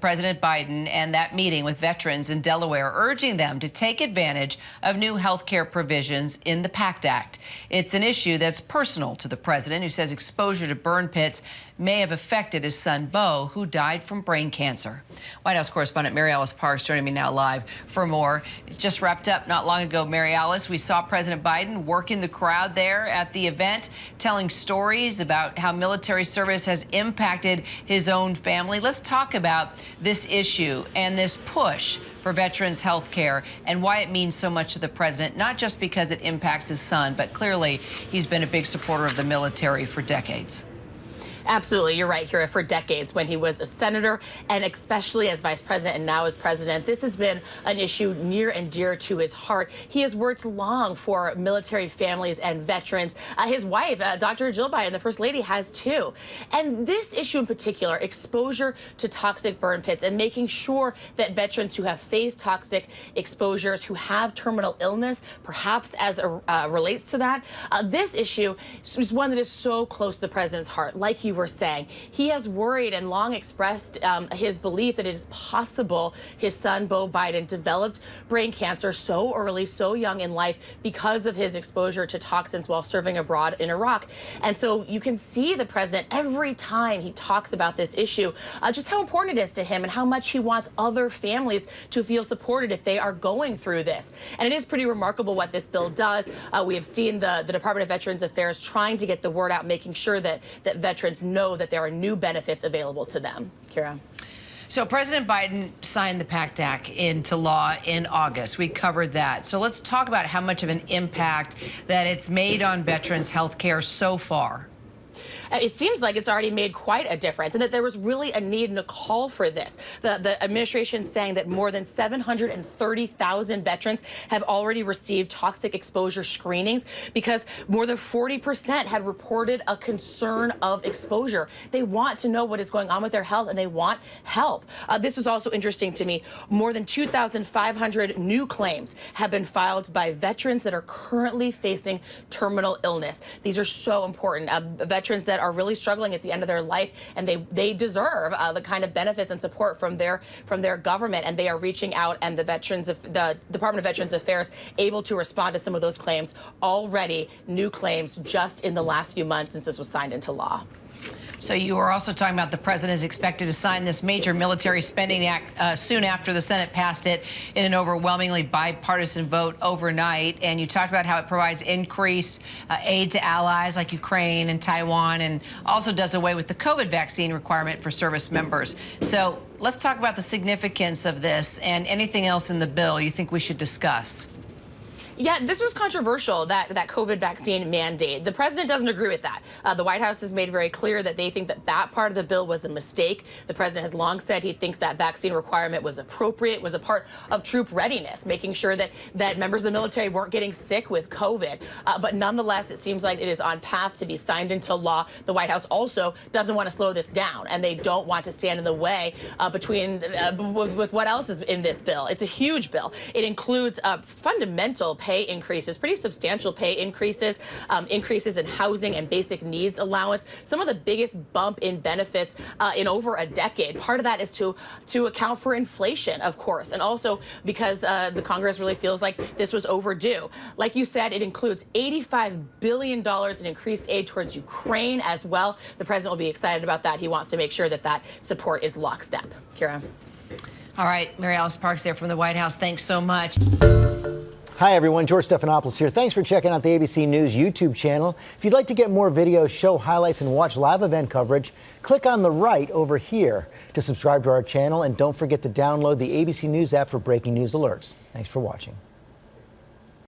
President Biden and that meeting with veterans in Delaware, urging them to take advantage of new health care provisions in the PACT Act. It's an issue that's personal to the president, who says exposure to burn pits may have affected his son, Beau, who died from brain cancer. White House correspondent Mary Alice Parks joining me now live for more. It just wrapped up not long ago, Mary Alice. We saw President Biden working the crowd there at the event, telling stories about how military service has impacted his own family. Let's talk about this issue and this push for veterans health care and why it means so much to the president, not just because it impacts his son, but clearly he's been a big supporter of the military for decades. Absolutely, you're right, Kira. For decades, when he was a senator and especially as vice president and now as president, this has been an issue near and dear to his heart. He has worked long for military families and veterans. His wife, Dr. Jill Biden, the First Lady, has too. And this issue in particular, exposure to toxic burn pits and making sure that veterans who have faced toxic exposures, who have terminal illness, perhaps as relates to that, this issue is one that is so close to the president's heart. Like you were saying, he has worried and long expressed his belief that it is possible his son, Beau Biden, developed brain cancer so early, so young in life because of his exposure to toxins while serving abroad in Iraq. And so you can see the president every time he talks about this issue, just how important it is to him and how much he wants other families to feel supported if they are going through this. And it is pretty remarkable what this bill does. We have seen the Department of Veterans Affairs trying to get the word out, making sure that veterans know that there are new benefits available to them. Kira. So President Biden signed the PACT Act into law in August. We covered that. So let's talk about how much of an impact that it's made on veterans' health care so far. It seems like it's already made quite a difference and that there was really a need and a call for this. The administration saying that more than 730,000 veterans have already received toxic exposure screenings because more than 40% had reported a concern of exposure. They want to know what is going on with their health and they want help. This was also interesting to me. More than 2,500 new claims have been filed by veterans that are currently facing terminal illness. These are so important. Veterans that are really struggling at the end of their life, and they deserve the kind of benefits and support from their government, and they are reaching out, and the Department of Veterans Affairs able to respond to some of those claims already, new claims just in the last few months since this was signed into law. So you were also talking about the president is expected to sign this major military spending act soon after the Senate passed it in an overwhelmingly bipartisan vote overnight. And you talked about how it provides increased aid to allies like Ukraine and Taiwan, and also does away with the COVID vaccine requirement for service members. So let's talk about the significance of this and anything else in the bill you think we should discuss. Yeah, this was controversial, that COVID vaccine mandate. The president doesn't agree with that. The White House has made very clear that they think that part of the bill was a mistake. The president has long said he thinks that vaccine requirement was appropriate, was a part of troop readiness, making sure that members of the military weren't getting sick with COVID. But nonetheless, it seems like it is on path to be signed into law. The White House also doesn't want to slow this down, and they don't want to stand in the way with what else is in this bill. It's a huge bill. It includes fundamental pay increases, pretty substantial pay increases, increases in housing and basic needs allowance, some of the biggest bump in benefits in over a decade. Part of that is to account for inflation, of course, and also because the Congress really feels like this was overdue. Like you said, it includes $85 billion in increased aid towards Ukraine as well. The president will be excited about that. He wants to make sure that support is lockstep. Kira. All right, Mary Alice Parks there from the White House. Thanks so much. Hi, everyone. George Stephanopoulos here. Thanks for checking out the ABC News YouTube channel. If you'd like to get more videos, show highlights, and watch live event coverage, click on the right over here to subscribe to our channel. And don't forget to download the ABC News app for breaking news alerts. Thanks for watching.